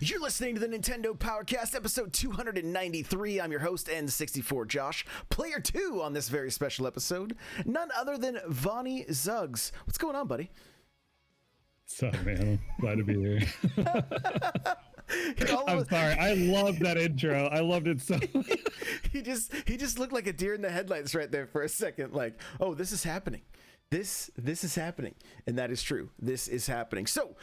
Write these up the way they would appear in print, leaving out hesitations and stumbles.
You're listening to the Nintendo Powercast, episode 293. I'm your host, N64 Josh, player 2 on this very special episode. None other than VonnieZuggz. What's going on, buddy? What's up, man? I'm glad to be here. I'm sorry. I love that intro. I loved it so much. He just looked like a deer in the headlights right there for a second. Like, oh, this is happening. This is happening. And that is true. This is happening. So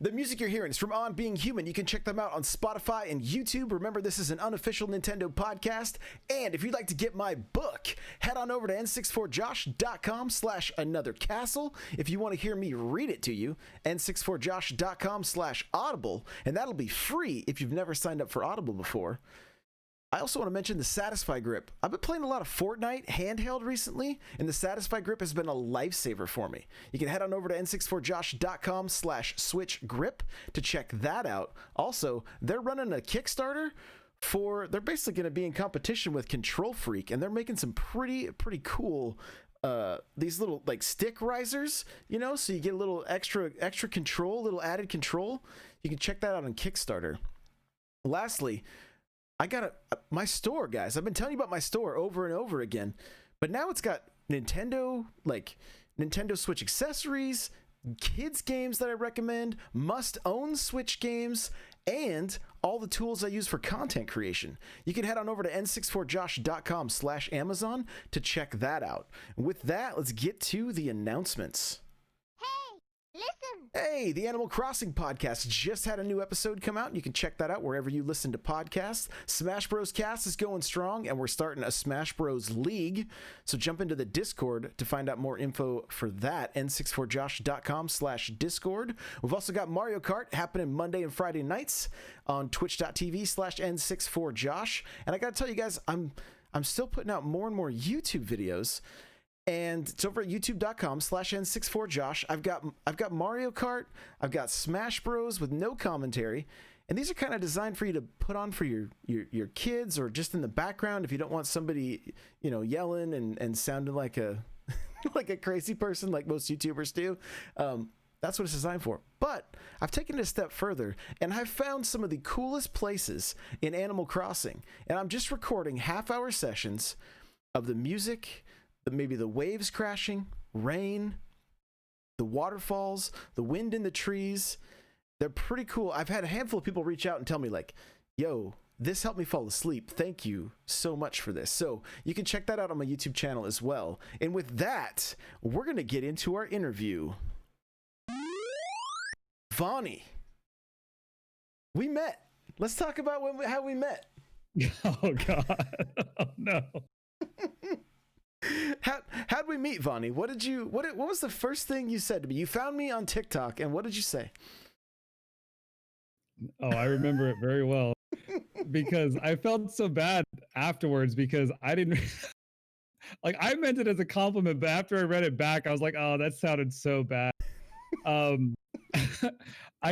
the music you're hearing is from On Being Human. You can check them out on Spotify and YouTube. Remember, this is an unofficial Nintendo podcast. And if you'd like to get my book, head on over to n64josh.com/anothercastle. If you want to hear me read it to you, n64josh.com/audible. And that'll be free if you've never signed up for Audible before. I also want to mention the Satisfy Grip. I've been playing a lot of Fortnite handheld recently, and the Satisfy Grip has been a lifesaver for me. You can head on over to n64josh.com/switchgrip to check that out. Also, they're running a Kickstarter they're basically going to be in competition with Control Freak, and they're making some pretty cool these little like stick risers, so you get a little extra control, little added control. You can check that out on Kickstarter. Lastly, I got my store, guys. I've been telling you about my store over and over again, but now it's got Nintendo Switch accessories, kids games that I recommend, must-own Switch games, and all the tools I use for content creation. You can head on over to n64josh.com/Amazon to check that out. With that, let's get to the announcements. Listen! Hey, the Animal Crossing podcast just had a new episode come out. You can check that out wherever you listen to podcasts. Smash Bros. Cast is going strong, and we're starting a Smash Bros. League. So jump into the Discord to find out more info for that. n64josh.com/Discord. We've also got Mario Kart happening Monday and Friday nights on twitch.tv/n64josh. And I gotta tell you guys, I'm still putting out more and more YouTube videos. And it's over at youtube.com/n64josh. I've got Mario Kart, I've got Smash Bros with no commentary, and these are kind of designed for you to put on for your kids or just in the background if you don't want somebody yelling and sounding like a like a crazy person like most YouTubers do. That's what it's designed for. But I've taken it a step further, and I've found some of the coolest places in Animal Crossing, and I'm just recording half-hour sessions of the music, maybe the waves crashing, rain, the waterfalls, the wind in the trees. They're pretty cool. I've had a handful of people reach out and tell me like, yo, this helped me fall asleep. Thank you so much for this. So you can check that out on my YouTube channel as well. And with that, we're going to get into our interview. Vonnie, we met. Let's talk about how we met. Oh, God. Oh, no. How'd we meet, Vonnie? What was the first thing you said to me? You found me on TikTok, and what did you say? Oh, I remember it very well because I felt so bad afterwards because I didn't like I meant it as a compliment, but after I read it back, I was like, oh, that sounded so bad. I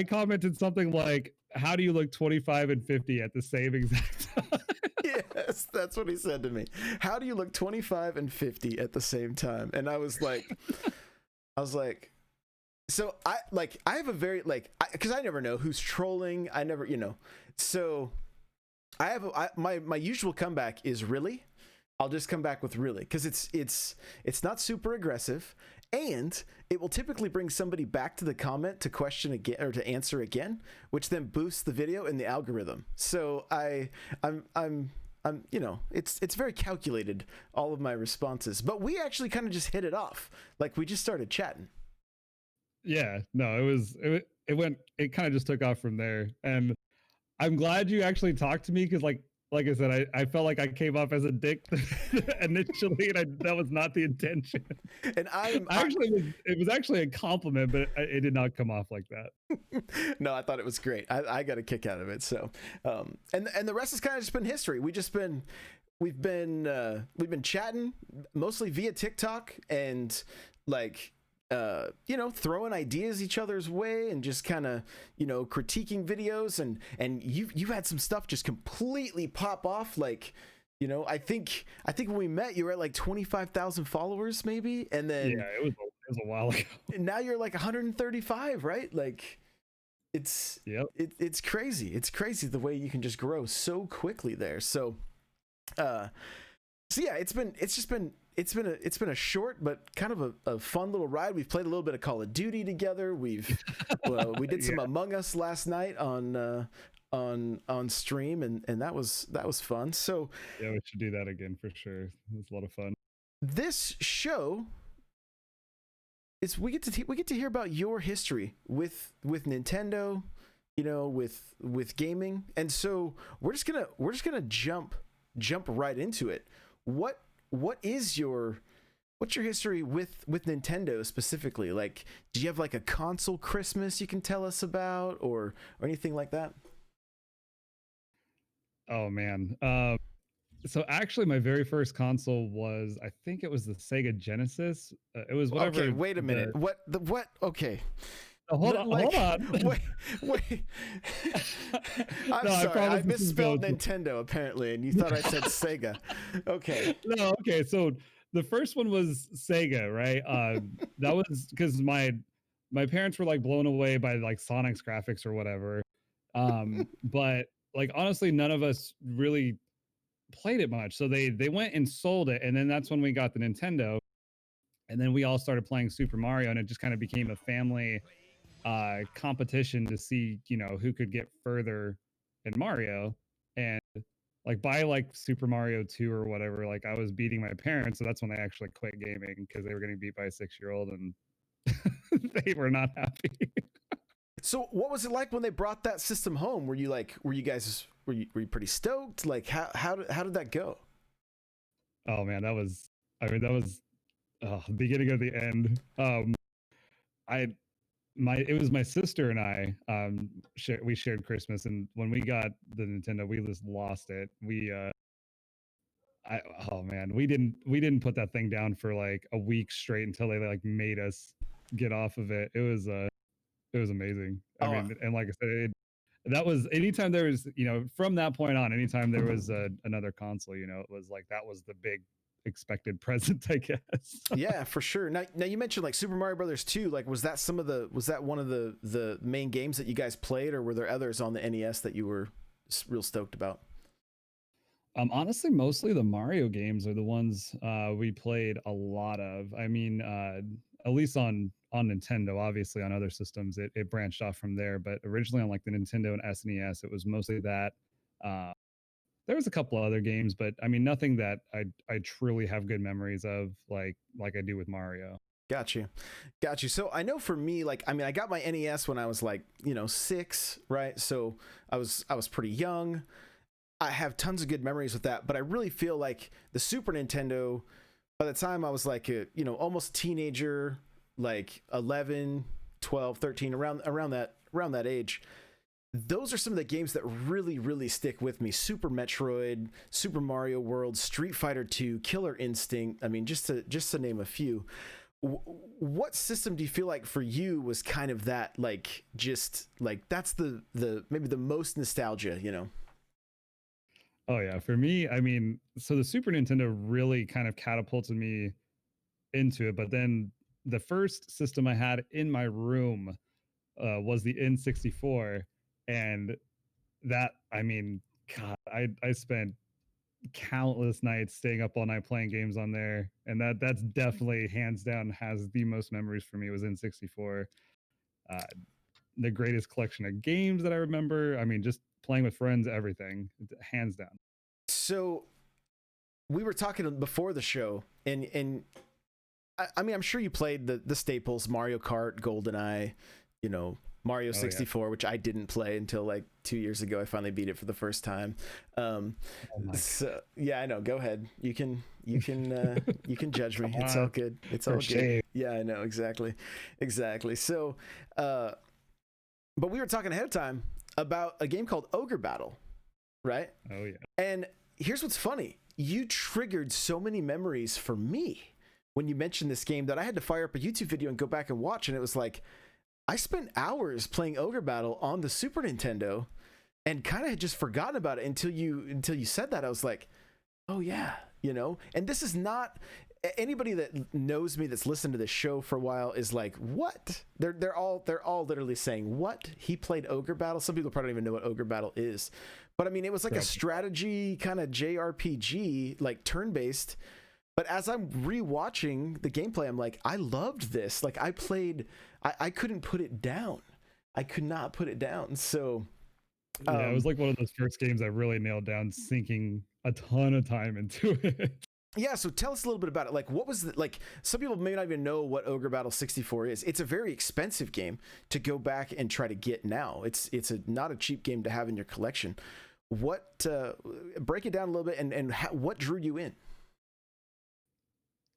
commented something like, how do you look 25 and 50 at the same exact time? Yes, that's what he said to me. How do you look 25 and 50 at the same time? And I was like, so I have a very because I never know who's trolling. I never, so I have my usual comeback is really. I'll just come back with really because it's not super aggressive, and it will typically bring somebody back to the comment to question again or to answer again, which then boosts the video in the algorithm. So I'm it's very calculated, all of my responses, but we actually kind of just hit it off. Like we just started chatting. Yeah, no, it kind of just took off from there. And I'm glad you actually talked to me because like I said, I felt like I came off as a dick initially, and that was not the intention. And it was actually a compliment, but it did not come off like that. No, I thought it was great. I got a kick out of it. So, and the rest has kind of just been history. We've been chatting mostly via TikTok and like. Throwing ideas each other's way and just kind of, critiquing videos and you had some stuff just completely pop off. Like, I think when we met, you were at like 25,000 followers maybe. And then it was a while ago. Now you're like 135, right? Like, Yep. it's crazy. It's crazy the way you can just grow so quickly there. So yeah, it's been a short but kind of a fun little ride. We've played a little bit of Call of Duty together. We did some Among Us last night on stream, and that was fun. So yeah, we should do that again for sure. It was a lot of fun. This show is we get to hear about your history with Nintendo, with gaming, and so we're just gonna jump right into it. What's your history with Nintendo specifically? Like, do you have like a console Christmas you can tell us about, or anything like that? Oh man. So actually my very first console was, I think it was the Sega Genesis. It was whatever. Okay, wait a minute. What? Okay. Hold on. Wait. I'm sorry. I misspelled Nintendo apparently, and you thought I said Sega. Okay. No, okay. So the first one was Sega, right? That was because my parents were like blown away by like Sonic's graphics or whatever. But like honestly, none of us really played it much. So they went and sold it, and then that's when we got the Nintendo. And then we all started playing Super Mario, and it just kind of became a family competition to see, who could get further in Mario. And like by like Super Mario 2 or whatever, like I was beating my parents, so that's when they actually quit gaming because they were getting beat by a 6-year-old and they were not happy. So what was it like when they brought that system home? Were you pretty stoked? Like how did that go? Oh man, that was the beginning of the end. It was my sister and I we shared Christmas, and when we got the Nintendo, we just lost it. Oh man, we didn't put that thing down for like a week straight until they like made us get off of it. It was amazing. I mean, and like I said, that was anytime there was, from that point on, anytime there was another console, it was like that was the big expected present, I guess. Yeah, for sure. Now you mentioned like Super Mario Brothers 2. Like, was that one of the main games that you guys played, or were there others on the NES that you were real stoked about? Honestly, mostly the Mario games are the ones we played a lot of. I mean, at least on Nintendo. Obviously, on other systems, it branched off from there. But originally on like the Nintendo and SNES, it was mostly that. There was a couple other games, but I mean, nothing that I truly have good memories of, like I do with Mario. Got you. So I know for me, like, I mean, I got my NES when I was like, 6, right? So I was pretty young. I have tons of good memories with that, but I really feel like the Super Nintendo, by the time I was like a, almost teenager, like 11, 12, 13, around that age, those are some of the games that really, really stick with me. Super Metroid, Super Mario World, Street Fighter 2, Killer Instinct. I mean, just to name a few. What system do you feel like for you was kind of that, like, just like that's the maybe the most nostalgia, Oh yeah, for me, I mean, so the Super Nintendo really kind of catapulted me into it, but then the first system I had in my room was the N64, and that, I mean, God, I spent countless nights staying up all night playing games on there, and that's definitely hands down has the most memories for me was N64. The greatest collection of games that I remember. I mean, just playing with friends, everything, hands down. So we were talking before the show, and I mean, I'm sure you played the staples: Mario Kart, GoldenEye, Mario 64, which I didn't play until like 2 years ago. I finally beat it for the first time. So yeah, I know. Go ahead. You can judge me. It's all good. It's all good. Yeah, I know. Exactly. So, but we were talking ahead of time about a game called Ogre Battle, right? Oh yeah. And here's what's funny. You triggered so many memories for me when you mentioned this game that I had to fire up a YouTube video and go back and watch. And it was like, I spent hours playing Ogre Battle on the Super Nintendo and kind of had just forgotten about it until you said that. I was like, oh yeah, and this is not, anybody that knows me that's listened to this show for a while is like, what? They're all literally saying, what? He played Ogre Battle? Some people probably don't even know what Ogre Battle is. But I mean, it was like a strategy kind of JRPG, like turn-based. But as I'm rewatching the gameplay, I'm like, I loved this. Like I couldn't put it down. I could not put it down. So yeah, it was like one of those first games I really nailed down, sinking a ton of time into it. Yeah, so tell us a little bit about it. Like, what was like? Some people may not even know what Ogre Battle 64 is. It's a very expensive game to go back and try to get now. It's not a cheap game to have in your collection. What break it down a little bit and what drew you in?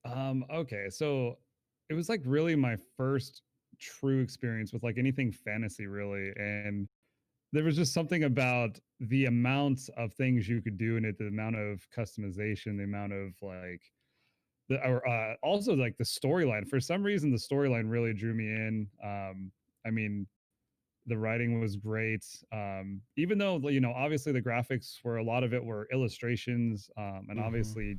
Okay, so it was like really my first true experience with like anything fantasy, really, and there was just something about the amount of things you could do in it, the amount of customization, the amount of like also like the storyline. For some reason, the storyline really drew me in. I mean, the writing was great. Even though, obviously the graphics were, a lot of it were illustrations, and obviously,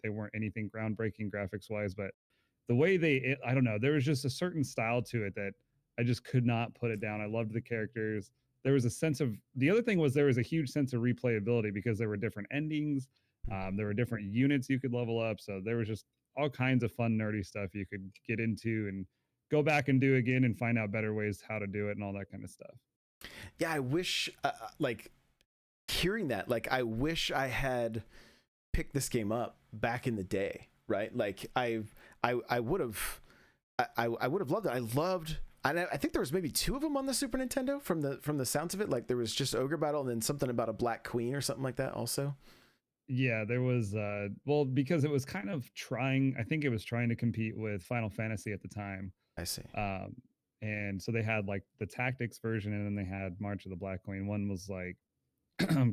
they weren't anything groundbreaking graphics wise, but the way I don't know, there was just a certain style to it that I just could not put it down. I loved the characters. There was a sense of, the other thing was there was a huge sense of replayability because there were different endings. There were different units you could level up. So there was just all kinds of fun, nerdy stuff you could get into and go back and do again and find out better ways how to do it and all that kind of stuff. Yeah, I wish, like, hearing that, like, I wish I had picked this game up back in the day, right? Like, I would have, I would have loved it. I think there was maybe 2 of them on the Super Nintendo from the sounds of it. Like, there was just Ogre Battle and then something about a Black Queen or something like that also. Yeah, there was, well, because it was kind of I think it was trying to compete with Final Fantasy at the time. I see. And so they had like the tactics version, and then they had March of the Black Queen. One was like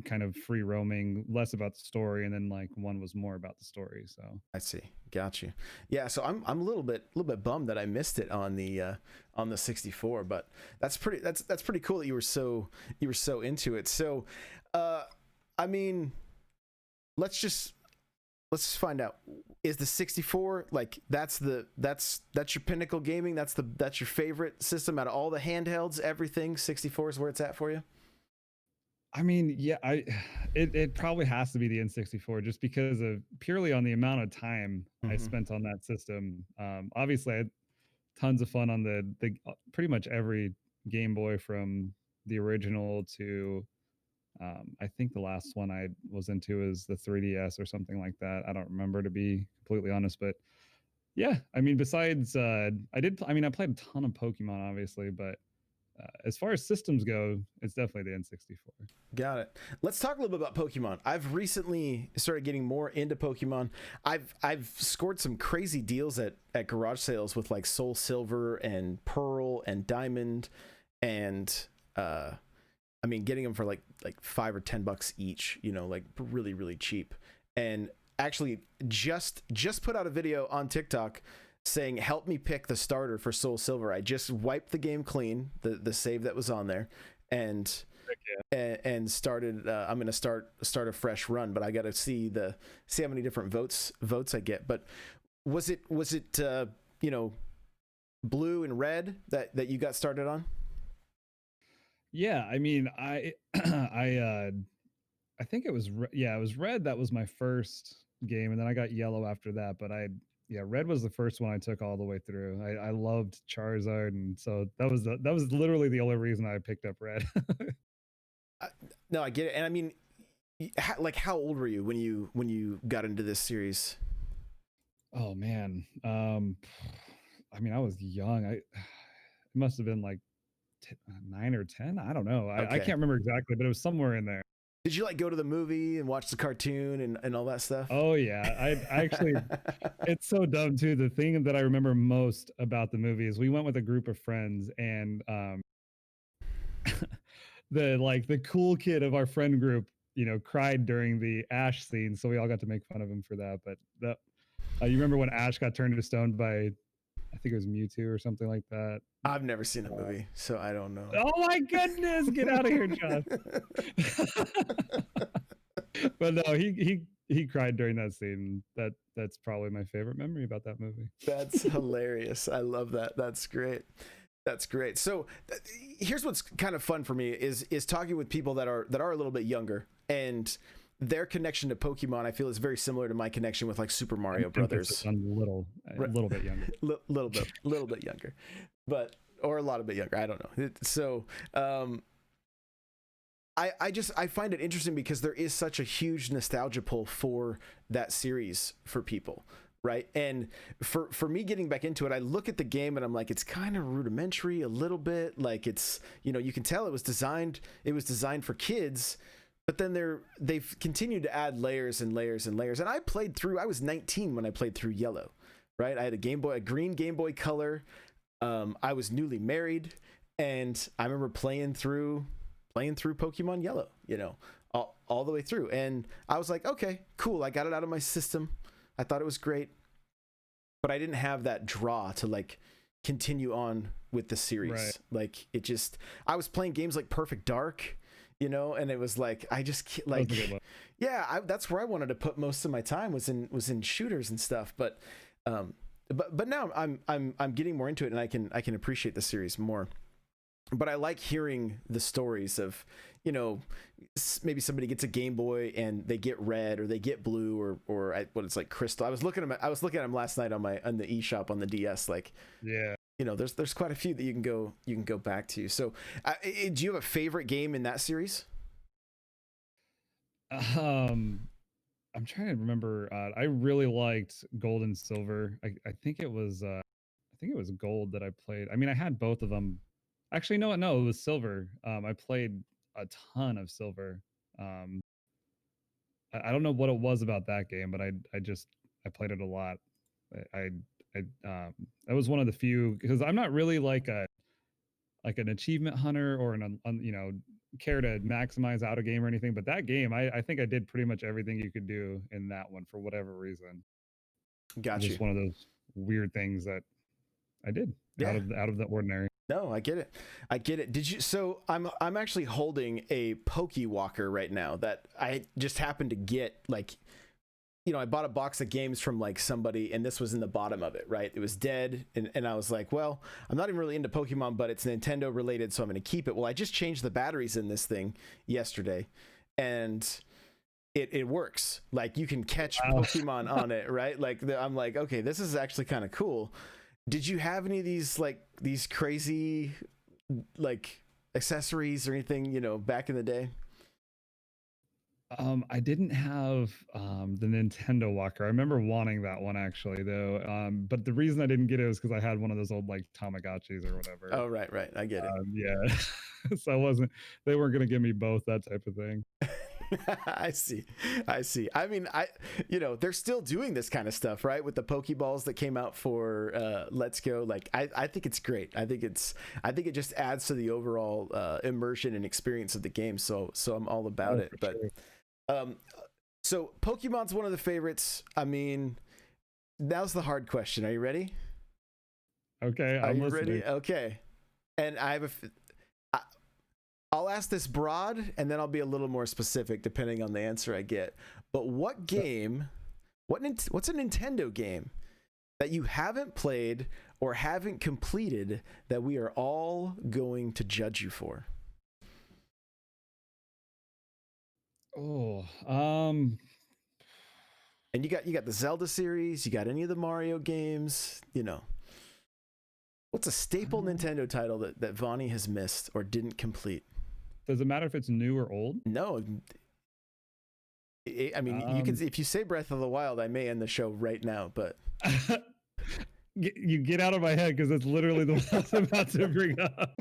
kind of free roaming, less about the story, and then like one was more about the story. So I see. Got you. Yeah, so I'm a little bit bummed that I missed it on the 64, but that's pretty cool that you were so into it. So I mean, let's just find out, is the 64 like that's your pinnacle gaming, that's your favorite system out of all the handhelds, everything? 64 is where it's at for you? I mean, yeah, it probably has to be the N64 just because of purely on the amount of time I spent on that system. Obviously I had tons of fun on the pretty much every Game Boy from the original to I think the last one I was into is the 3DS or something like that. I don't remember, to be completely honest, but yeah, I mean, besides I played a ton of Pokemon obviously, but as far as systems go, it's definitely the N64. Got it. Let's talk a little bit about Pokemon. I've recently started getting more into Pokemon. I've scored some crazy deals at garage sales with like Soul Silver and Pearl and Diamond, and I mean, getting them for like $5 or $10 each, like really, really cheap. And actually just put out a video on TikTok saying, help me pick the starter for Soul Silver. I just wiped the game clean, the save that was on there, and started. I'm gonna start a fresh run, but I got to see how many different votes I get. But was it blue and red that you got started on? Yeah, I mean, I think it was it was red. That was my first game, and then I got yellow after that. But red was the first one I took all the way through. I loved Charizard, and so that was literally the only reason I picked up red. No, I get it. And I mean, how old were you when you got into this series? Oh man, I mean, I was young. It must have been like 9 or 10. I don't know. Okay. I can't remember exactly, but it was somewhere in there. Did you like go to the movie and watch the cartoon and all that stuff? Oh yeah, I actually, it's so dumb too. The thing that I remember most about the movie is we went with a group of friends, and the cool kid of our friend group, cried during the Ash scene, so we all got to make fun of him for that. But you remember when Ash got turned to stone by, I think it was Mewtwo or something like that. I've never seen the movie, so I don't know. Oh my goodness, get out of here, Josh. But no, he he cried during that scene. That's probably my favorite memory about that movie. That's hilarious. I love that. That's great. That's great. So here's what's kind of fun for me is talking with people that are a little bit younger, and their connection to Pokemon I feel is very similar to my connection with like Super Mario Brothers. A little bit younger. little bit younger, but or a lot of bit younger. I don't know. So I find it interesting because there is such a huge nostalgia pull for that series for people. Right. And for me getting back into it, I look at the game and I'm like, it's kind of rudimentary a little bit. Like it's, you can tell it was designed for kids, but then they've continued to add layers and layers and layers. And I was 19 when I played through Yellow, right? I had a green Game Boy Color. I was newly married, and I remember playing through Pokemon Yellow, all the way through. And I was like, okay, cool. I got it out of my system. I thought it was great, but I didn't have that draw to like continue on with the series. Right. Like I was playing games like Perfect Dark, and it was like, I just like, yeah, that's where I wanted to put most of my time was in shooters and stuff. But now I'm getting more into it, and I can appreciate the series more. But I like hearing the stories of, maybe somebody gets a Game Boy and they get red or they get blue or what it's like crystal. I was looking at them last night on the eShop on the DS. Like, yeah, there's quite a few that you can go back to. So, do you have a favorite game in that series? I'm trying to remember. I really liked Gold and Silver. I think it was Gold that I played. I mean, I had both of them. Actually, no, it was Silver. I played a ton of Silver. I don't know what it was about that game, but I played it a lot. That was one of the few, because I'm not really like an achievement hunter or care to maximize out a game or anything. But that game, I think I did pretty much everything you could do in that one for whatever reason. Gotcha. Just one of those weird things that I did out of the ordinary. No, I get it. Did you? So I'm actually holding a Pokewalker right now that I just happened to get. Like, I bought a box of games from like somebody, and this was in the bottom of it. Right, it was dead, and I was like, well, I'm not even really into Pokemon, but it's Nintendo related, so I'm going to keep it. Well, I just changed the batteries in this thing yesterday, and it works. Like, you can catch Pokemon on it, right? Like, I'm like, okay, this is actually kind of cool. Did you have any of these crazy like accessories or anything, back in the day? I didn't have the Nintendo Walker. I remember wanting that one actually, though. But the reason I didn't get it was because I had one of those old like Tamagotchis or whatever. Oh, right. I get it. Yeah. So they weren't going to give me both, that type of thing. I see. I mean, they're still doing this kind of stuff, right? With the Pokeballs that came out for Let's Go. Like, I think it's great. I think it just adds to the overall immersion and experience of the game. So I'm all about it. But sure. So Pokemon's one of the favorites. I mean, now's the hard question. Are you ready? Okay. Are you ready? Okay. And I have I'll ask this broad, and then I'll be a little more specific depending on the answer I get. But what game, what's a Nintendo game that you haven't played or haven't completed that we are all going to judge you for? Oh, and you got the Zelda series, you got any of the Mario games, What's a staple Nintendo title that Vonnie has missed or didn't complete? Does it matter if it's new or old? No. I mean, you can. If you say Breath of the Wild, I may end the show right now. But you get out of my head, because it's literally the one I was about to bring up.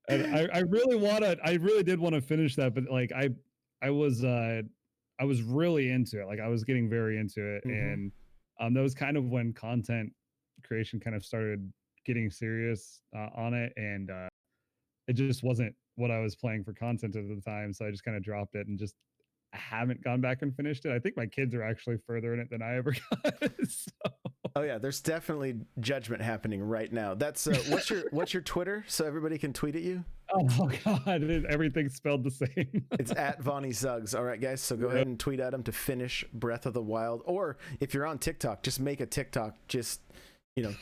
And I really did want to finish that, but like I was really into it. Like, I was getting very into it, and that was kind of when content creation kind of started getting serious on it, and it just wasn't what I was playing for content at the time, so I just kind of dropped it and just haven't gone back and finished it. I think my kids are actually further in it than I ever got. So. Oh yeah, there's definitely judgment happening right now. That's what's your Twitter, so everybody can tweet at you? Oh God, everything's spelled the same. It's at VonnieZuggz. All right, guys. So go ahead and tweet at him to finish Breath of the Wild. Or if you're on TikTok, just make a TikTok, just,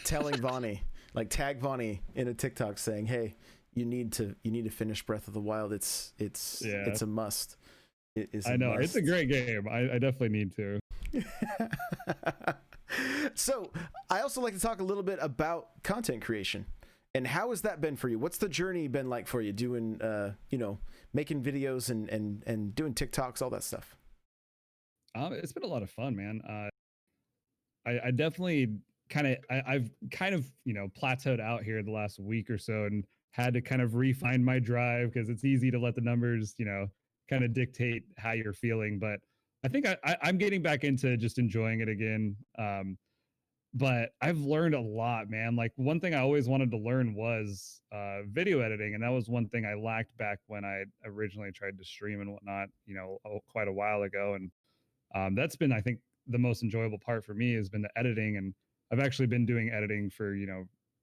telling Vonnie, like tag Vonnie in a TikTok saying, hey, you need to finish Breath of the Wild. It's a must. It is. I know it's a great game. I definitely need to. So I also like to talk a little bit about content creation. And how has that been for you? What's the journey been like for you doing, making videos and doing TikToks, all that stuff? It's been a lot of fun, man. I definitely I've kind of, plateaued out here the last week or so and had to kind of refine my drive because it's easy to let the numbers, kind of dictate how you're feeling. But I think I'm getting back into just enjoying it again. But I've learned a lot, man. Like one thing I always wanted to learn was video editing. And that was one thing I lacked back when I originally tried to stream and whatnot, quite a while ago. And that's been, I think, the most enjoyable part for me has been the editing. And I've actually been doing editing for,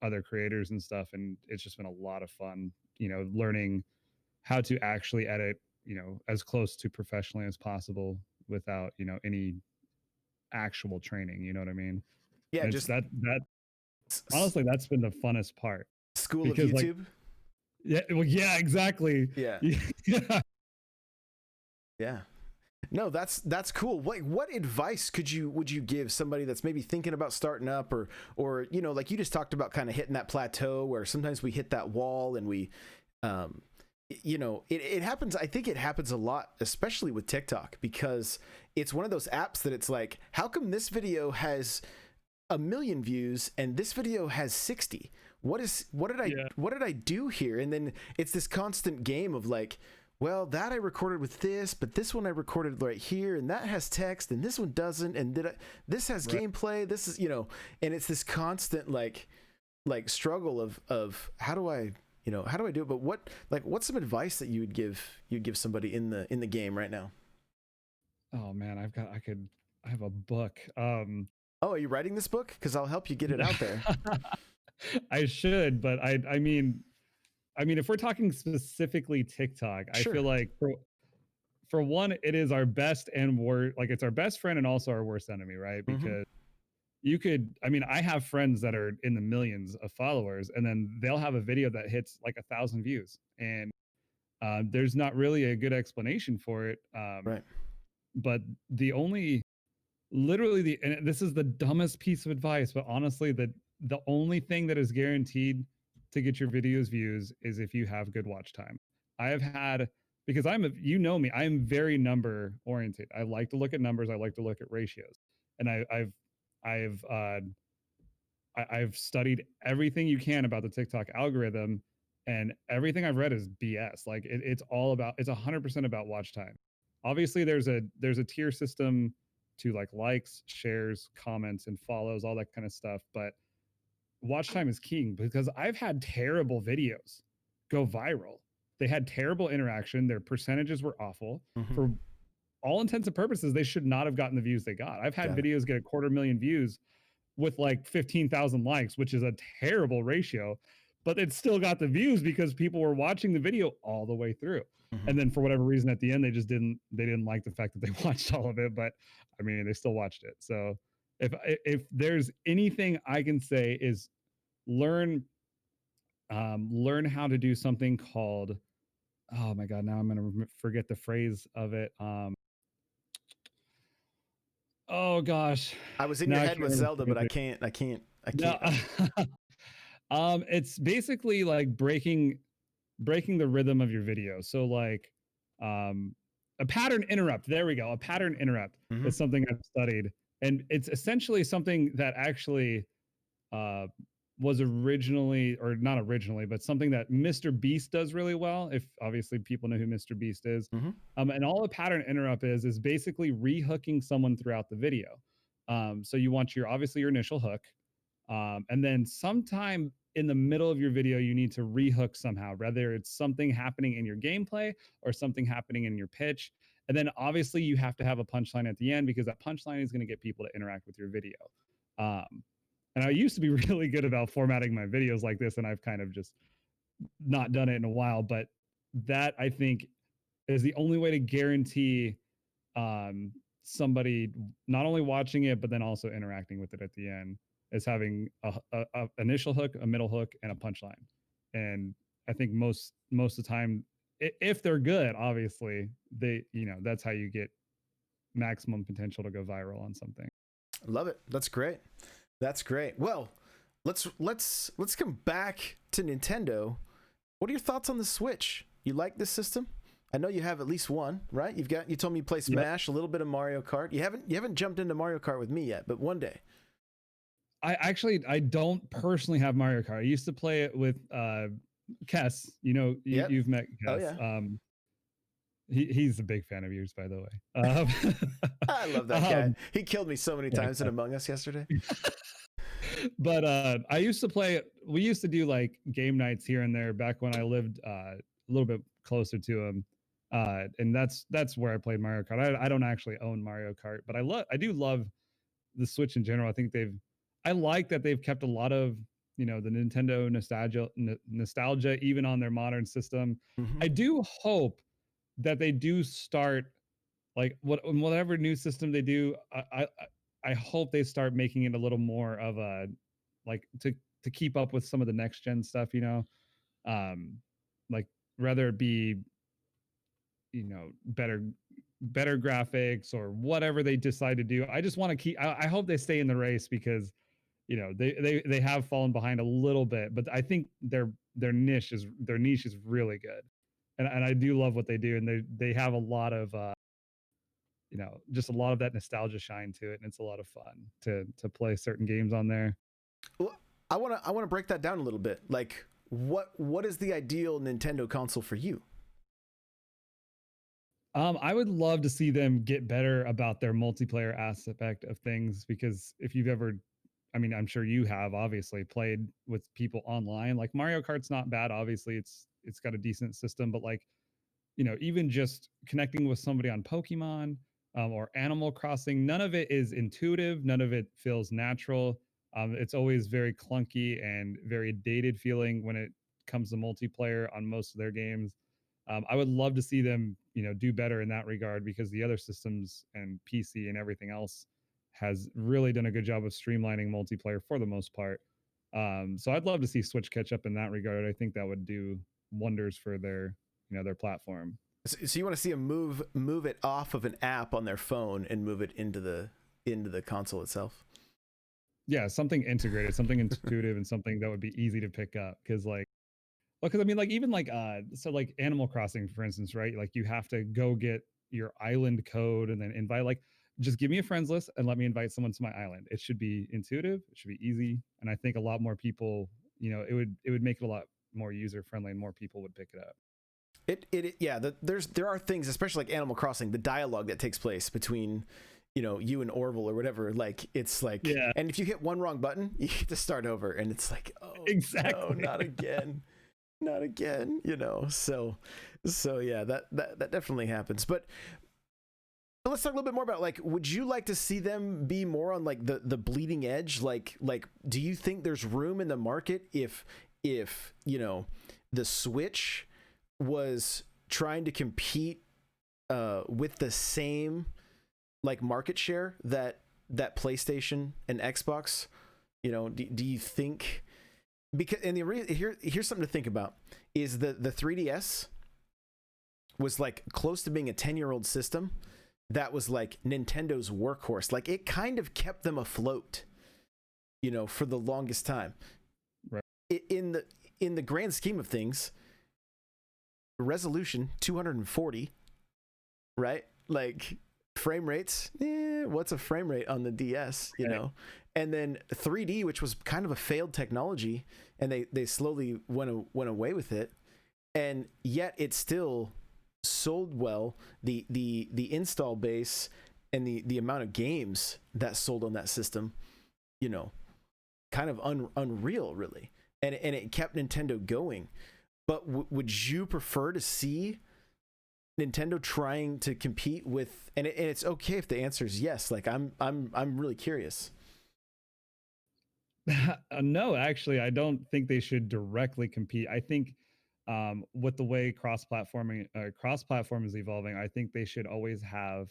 other creators and stuff. And it's just been a lot of fun, learning how to actually edit, as close to professionally as possible without, any actual training. You know what I mean? Yeah, and just that honestly, that's been the funnest part. School of YouTube. Yeah, exactly. Yeah. Yeah. No, that's cool. What advice would you give somebody that's maybe thinking about starting up or like you just talked about kind of hitting that plateau where sometimes we hit that wall and we it happens. I think it happens a lot, especially with TikTok, because it's one of those apps that it's like, how come this video has 1 million views and this video has 60? What did I do here? And then it's this constant game of like, well, that I recorded with this, but this one I recorded right here, and that has text, and this one doesn't, and this has gameplay. This is, and it's this constant like struggle of how do I do it? But what's some advice that you'd give somebody in the game right now? Oh man, I have a book. Oh, are you writing this book? Because I'll help you get it out there. I should, but I mean, if we're talking specifically TikTok, Sure. I feel like for one, it is our best and worst. Like it's our best friend and also our worst enemy, right? Because I have friends that are in the millions of followers, and then they'll have a video that hits like 1,000 views, and there's not really a good explanation for it. Right. But and this is the dumbest piece of advice, but honestly, the only thing that is guaranteed to get your videos views is if you have good watch time. I have had, because I am very number oriented. I like to look at numbers. I like to look at ratios, and I've studied everything you can about the TikTok algorithm, and everything I've read is BS. Like it's 100% about watch time. Obviously, there's a tier system to like likes, shares, comments, and follows, all that kind of stuff. But watch time is king, because I've had terrible videos go viral. They had terrible interaction. Their percentages were awful. Mm-hmm. For all intents and purposes, they should not have gotten the views they got. I've had videos get 250,000 views with like 15,000 likes, which is a terrible ratio, but it still got the views because people were watching the video all the way through. Mm-hmm. And then for whatever reason at the end, they didn't like the fact that they watched all of it, but I mean, they still watched it. So if there's anything I can say is learn how to do something called, oh my God, now I'm going to forget the phrase of it. Oh gosh, I was in your head with Zelda, but I can't. No. It's basically like breaking the rhythm of your video. So like a pattern interrupt. There we go. A pattern interrupt is something I've studied, and it's essentially something that actually was originally, or not originally, but something that Mr. Beast does really well. If obviously people know who Mr. Beast is. And all a pattern interrupt is basically rehooking someone throughout the video. So you want obviously your initial hook. And then sometime in the middle of your video, you need to rehook somehow, whether it's something happening in your gameplay or something happening in your pitch. And then obviously you have to have a punchline at the end, because that punchline is going to get people to interact with your video. And I used to be really good about formatting my videos like this, and I've kind of just not done it in a while, but that I think is the only way to guarantee um, somebody not only watching it but then also interacting with it at the end, is having a initial hook, a middle hook, and a punchline. And I think most of the time, if they're good, obviously they, that's how you get maximum potential to go viral on something. Love it. That's great. That's great. Well, let's come back to Nintendo. What are your thoughts on the Switch? You like this system? I know you have at least one, right? You told me you play Smash, a little bit of Mario Kart. You haven't jumped into Mario Kart with me yet, but one day. I don't personally have Mario Kart. I used to play it with Kess. You've met Kess. Oh, yeah. He's a big fan of yours, by the way. I love that guy. He killed me so many times in Among Us yesterday. But we used to do like game nights here and there back when I lived a little bit closer to him. And that's where I played Mario Kart. I don't actually own Mario Kart, but I do love the Switch in general. I think I like that they've kept a lot of, the Nintendo nostalgia even on their modern system. Mm-hmm. I do hope that they do start like whatever new system they do. I hope they start making it a little more of a like to keep up with some of the next gen stuff, like rather it be better graphics or whatever they decide to do. I just want to keep I hope they stay in the race, because they have fallen behind a little bit, but I think their niche is really good. And I do love what they do, and they have a lot of just a lot of that nostalgia shine to it, and it's a lot of fun to play certain games on there. Well, I want to break that down a little bit. Like what is the ideal Nintendo console for you? I would love to see them get better about their multiplayer aspect of things, because if you've ever, I mean, I'm sure you have obviously played with people online. Like Mario Kart's not bad. Obviously, it's got a decent system, but like, even just connecting with somebody on Pokemon or Animal Crossing, none of it is intuitive. None of it feels natural. It's always very clunky and very dated feeling when it comes to multiplayer on most of their games. I would love to see them, do better in that regard, because the other systems and PC and everything else has really done a good job of streamlining multiplayer for the most part. So I'd love to see Switch catch up in that regard. I think that would do wonders for their platform. So you want to see them move it off of an app on their phone and move it into the console itself? Yeah, something integrated, something intuitive, and something that would be easy to pick up. Because I mean, like even like so like Animal Crossing, for instance, right? Like you have to go get your island code and then invite. Like, just give me a friends list and let me invite someone to my island. It should be intuitive. It should be easy, and I think a lot more people, it would make it a lot more user friendly, and more people would pick it up. There are things, especially like Animal Crossing, the dialogue that takes place between you and Orville or whatever, like it's like, yeah. And if you hit one wrong button, you get to start over, and it's like, oh, exactly, no, not again. Not again, so yeah, that definitely happens. But let's talk a little bit more about, like, would you like to see them be more on like the bleeding edge? Like do you think there's room in the market if the Switch was trying to compete with the same like market share that PlayStation and Xbox, do you think? Because here's something to think about, is the 3DS was like close to being a 10-year-old system that was like Nintendo's workhorse. Like it kind of kept them afloat, for the longest time. Right. In the grand scheme of things, resolution 240, right? Like frame rates, what's a frame rate on the DS, And then 3D, which was kind of a failed technology, and they slowly went away with it, and yet it still sold well. The install base and the amount of games that sold on that system, kind of unreal, really, and it kept Nintendo going. But would you prefer to see Nintendo trying to compete with, and it's okay if the answer is yes, like I'm really curious. No, actually, I don't think they should directly compete. I think with the way cross platform is evolving, I think they should always have,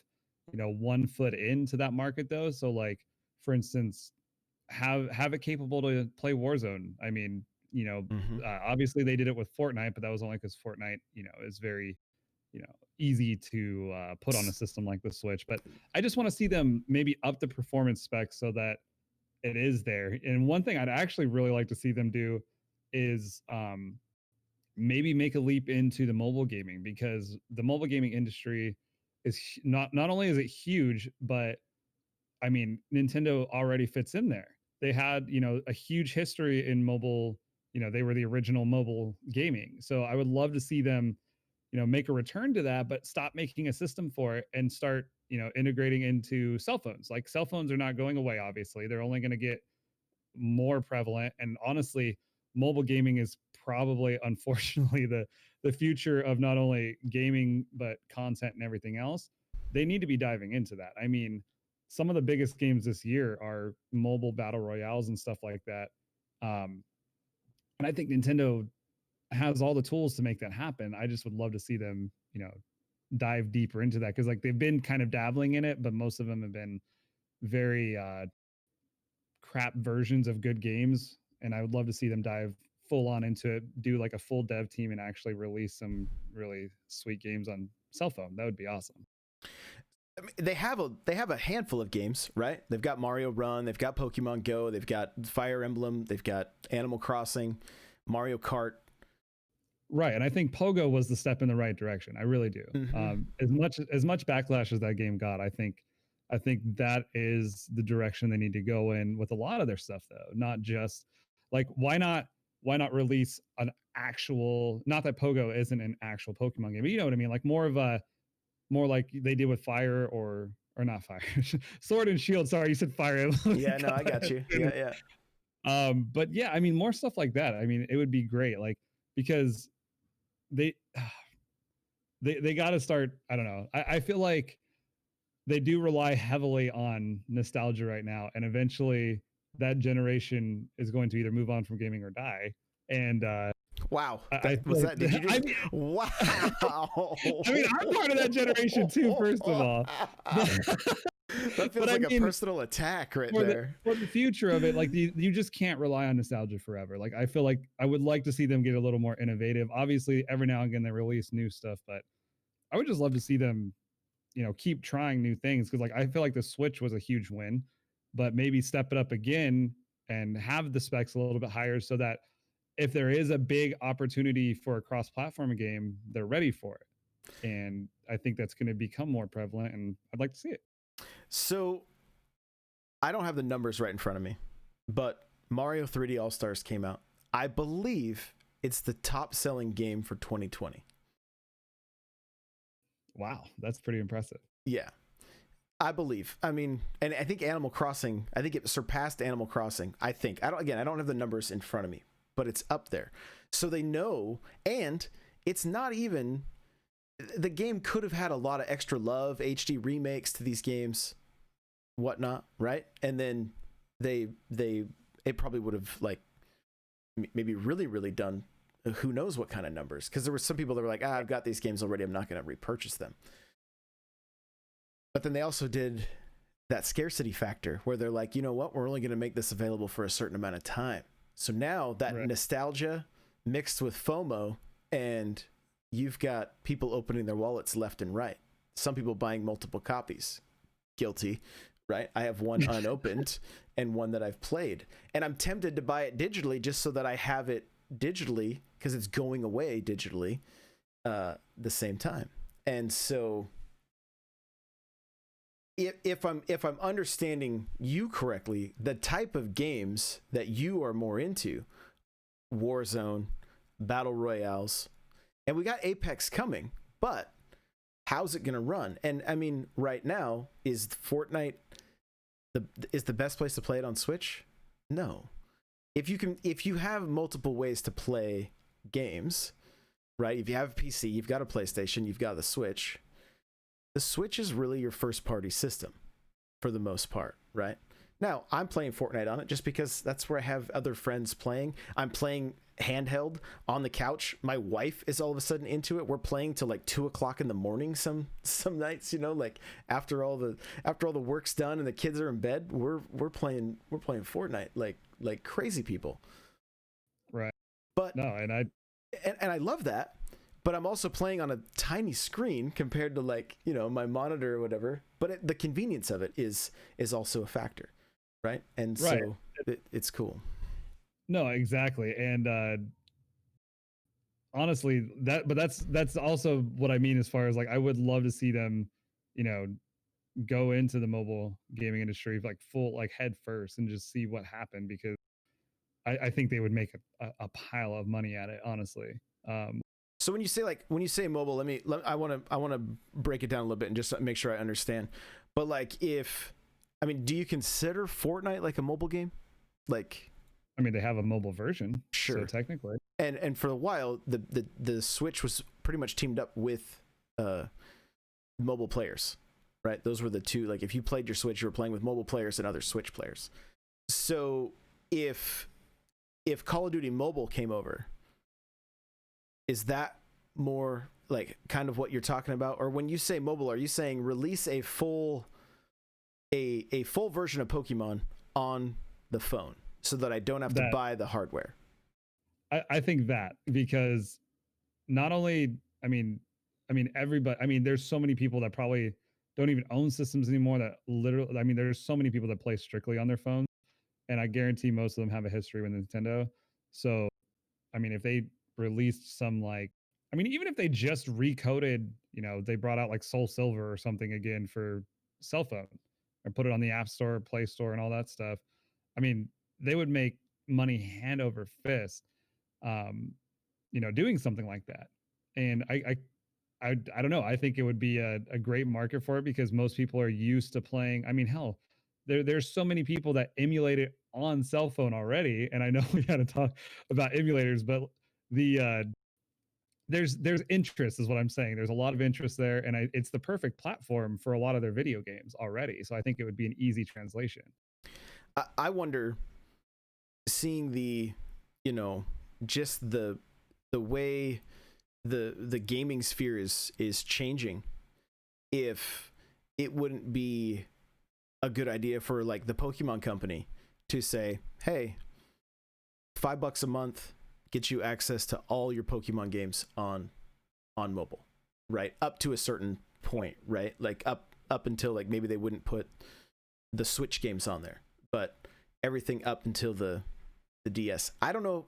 one foot into that market though. So like, for instance, have it capable to play Warzone. I mean, obviously they did it with Fortnite, but that was only because Fortnite, is very, easy to put on a system like the Switch. But I just want to see them maybe up the performance specs so that it is there. And one thing I'd actually really like to see them do is maybe make a leap into the mobile gaming, because the mobile gaming industry is not only is it huge, but I mean, Nintendo already fits in there. They had, a huge history in mobile. They were the original mobile gaming. So I would love to see them, make a return to that, but stop making a system for it and start, integrating into cell phones. Like cell phones are not going away, obviously. They're only going to get more prevalent. And honestly, mobile gaming is probably, unfortunately, the future of not only gaming, but content and everything else. They need to be diving into that. I mean, some of the biggest games this year are mobile battle royales and stuff like that. And I think Nintendo has all the tools to make that happen. I just would love to see them, dive deeper into that, because like they've been kind of dabbling in it, but most of them have been very crap versions of good games. And I would love to see them dive full on into it, do like a full dev team and actually release some really sweet games on cell phone. That would be awesome. I mean, they have a handful of games, right? They've got Mario Run, they've got Pokemon Go, they've got Fire Emblem, they've got Animal Crossing, Mario Kart. Right, and I think Pogo was the step in the right direction. I really do. As much backlash as that game got, I think that is the direction they need to go in with a lot of their stuff, though. Not just like why not release an actual, not that Pogo isn't an actual Pokemon game, but you know what I mean, like more like they did with Fire or not Fire, Sword and Shield. Sorry, you said Fire Emblem. Yeah, no, I got you. Yeah. But yeah, I mean, more stuff like that. I mean, it would be great, like, because they got to start. I don't know. I feel like they do rely heavily on nostalgia right now, and eventually that generation is going to either move on from gaming or die. And wow, did you just, wow. I mean, I'm part of that generation too, first of all. That feels like a personal attack right there. For the future of it, like you just can't rely on nostalgia forever. Like I feel like I would like to see them get a little more innovative. Obviously, every now and again they release new stuff, but I would just love to see them, keep trying new things, because like I feel like the Switch was a huge win, but maybe step it up again and have the specs a little bit higher so that if there is a big opportunity for a cross-platform game, they're ready for it. And I think that's going to become more prevalent, and I'd like to see it. So I don't have the numbers right in front of me, but Mario 3D All-Stars came out. I believe it's the top-selling game for 2020. Wow, that's pretty impressive. Yeah, I believe. I mean, and I think Animal Crossing, I think it surpassed Animal Crossing. I don't have the numbers in front of me, but it's up there. So they know, and it's not even, the game could have had a lot of extra love, HD remakes to these games, whatnot, right? And then it probably would have like maybe really done who knows what kind of numbers, because there were some people that were like, I've got these games already, I'm not going to repurchase them. But then they also did that scarcity factor where they're like, you know what, we're only going to make this available for a certain amount of time. So now that nostalgia mixed with FOMO, and you've got people opening their wallets left and right. Some people buying multiple copies. Guilty, right? I have one unopened and one that I've played. And I'm tempted to buy it digitally just so that I have it digitally, because it's going away digitally the same time. And so if I'm understanding you correctly, the type of games that you are more into, Warzone, Battle Royales, and we got Apex coming, but how's it going to run? And I mean, right now, is Fortnite the best place to play it on Switch? No. If you have multiple ways to play games, right? If you have a PC, you've got a PlayStation, you've got the Switch. The Switch is really your first party system for the most part, right? Now, I'm playing Fortnite on it just because that's where I have other friends playing. I'm playing handheld on the couch. My wife is all of a sudden into it. We're playing till like 2:00 in the morning some nights, like after all the work's done and the kids are in bed, we're playing Fortnite like crazy people. Right. But no, and I love that, but I'm also playing on a tiny screen compared to like, my monitor or whatever. But the convenience of it is also a factor, right? And so it's cool. No, exactly. And honestly, that's also what I mean as far as like I would love to see them, go into the mobile gaming industry like full like head first and just see what happened, because I think they would make a pile of money at it, honestly. So when you say mobile, I want to break it down a little bit and just make sure I understand. But like, do you consider Fortnite like a mobile game? Like, they have a mobile version, sure, so technically. And for a while, the Switch was pretty much teamed up with mobile players, right? Those were the two. Like, if you played your Switch, you were playing with mobile players and other Switch players. So if Call of Duty Mobile came over, is that more like kind of what you're talking about? Or when you say mobile, are you saying release a full version of Pokemon on the phone so that I don't have to buy the hardware? I think that, because not only, everybody, there's so many people that probably don't even own systems anymore that literally, there's so many people that play strictly on their phones, and I guarantee most of them have a history with Nintendo. So, if they released some like, even if they just recoded, they brought out like Soul Silver or something again for cell phone, or put it on the App Store, Play Store, and all that stuff, they would make money hand over fist, doing something like that. And I don't know. I think it would be a great market for it, because most people are used to playing. Hell, there's so many people that emulate it on cell phone already. And I know we got to talk about emulators, but there's interest is what I'm saying. There's a lot of interest there, and it's the perfect platform for a lot of their video games already. So I think it would be an easy translation. I wonder, seeing the, just the way the gaming sphere is changing, if it wouldn't be a good idea for like the Pokemon company to say, hey, $5 a month gets you access to all your Pokemon games on mobile, right? Up to a certain point, right? Like up until like maybe they wouldn't put the Switch games on there, but everything up until the DS. I don't know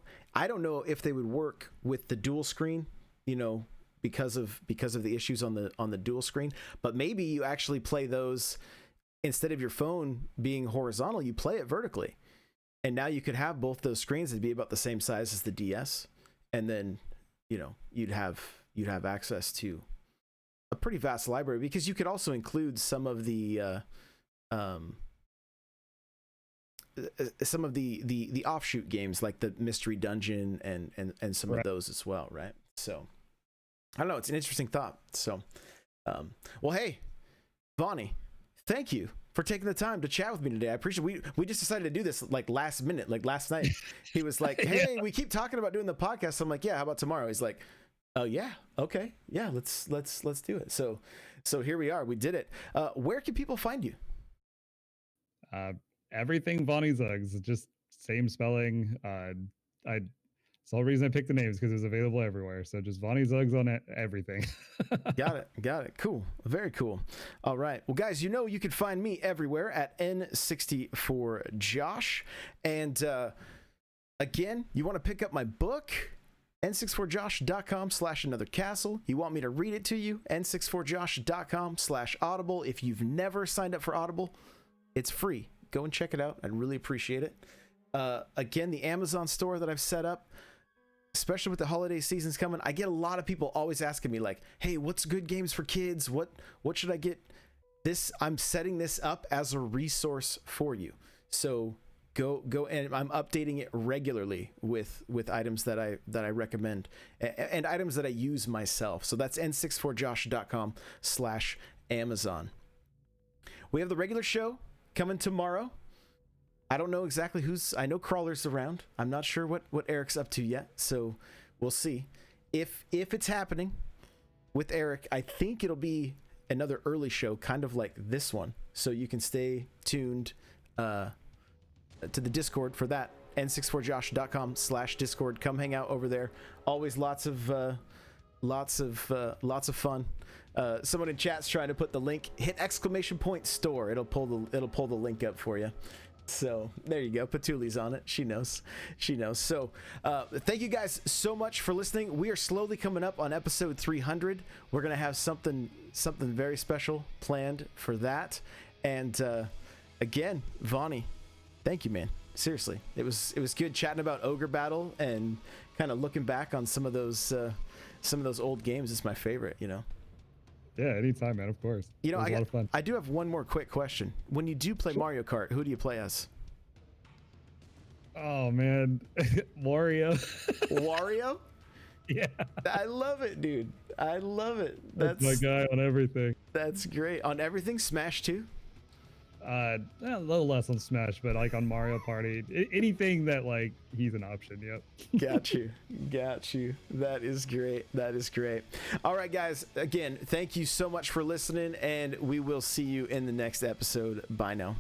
if they would work with the dual screen, because of the issues on the dual screen, but maybe you actually play those, instead of your phone being horizontal, you play it vertically. And now you could have both those screens. It'd be about the same size as the DS, and then you'd have access to a pretty vast library, because you could also include some of the offshoot games like the Mystery Dungeon and some of those as well, right? So I don't know. It's an interesting thought. So, well, hey, Vonnie, thank you for taking the time to chat with me today. I appreciate we just decided to do this like last minute, like last night. He was like, hey, we keep talking about doing the podcast. I'm like, yeah, how about tomorrow? He's like, oh yeah, okay, yeah, let's do it. So here we are. We did it. Where can people find you? Everything VonnieZuggz, just same spelling. It's the whole reason I picked the names, because it's available everywhere. So just VonnieZuggz on everything. Got it. Cool. Very cool. All right. Well, guys, you can find me everywhere at N64Josh. And again, you want to pick up my book, n64josh.com/anothercastle. You want me to read it to you, n64josh.com/audible. If you've never signed up for Audible, it's free. Go and check it out. I'd really appreciate it. Again, the Amazon store that I've set up, especially with the holiday seasons coming, I get a lot of people always asking me like, hey, what's good games for kids? What should I get? I'm setting this up as a resource for you. So go, and I'm updating it regularly with items that I recommend and items that I use myself. So that's n64josh.com/Amazon. We have the regular show coming tomorrow. I don't know exactly I know Crawler's around. I'm not sure what Eric's up to yet, so we'll see. If it's happening with Eric, I think it'll be another early show, kind of like this one. So you can stay tuned to the Discord for that. n64josh.com/Discord. Come hang out over there. Always lots of fun. Someone in chat's trying to put the link. Hit !store. It'll pull the link up for you. So there you go. Patuli's on it. She knows. So thank you guys so much for listening. We are slowly coming up on episode 300. We're gonna have something very special planned for that. And again, Vonnie, thank you, man. Seriously, it was good chatting about Ogre Battle and kind of looking back on some of those old games. It's my favorite, you know. Yeah, anytime, man. Of course. You know, it was a lot of fun. I do have one more quick question. When you do play Mario Kart, who do you play as? Oh man, Wario. Wario? Yeah. I love it, dude. I love it. That's my guy on everything. That's great. On everything? Smash too? A little less on Smash, but like on Mario Party, anything that like he's an option. Yep. Got you. That is great. All right, guys. Again, thank you so much for listening, and we will see you in the next episode. Bye now.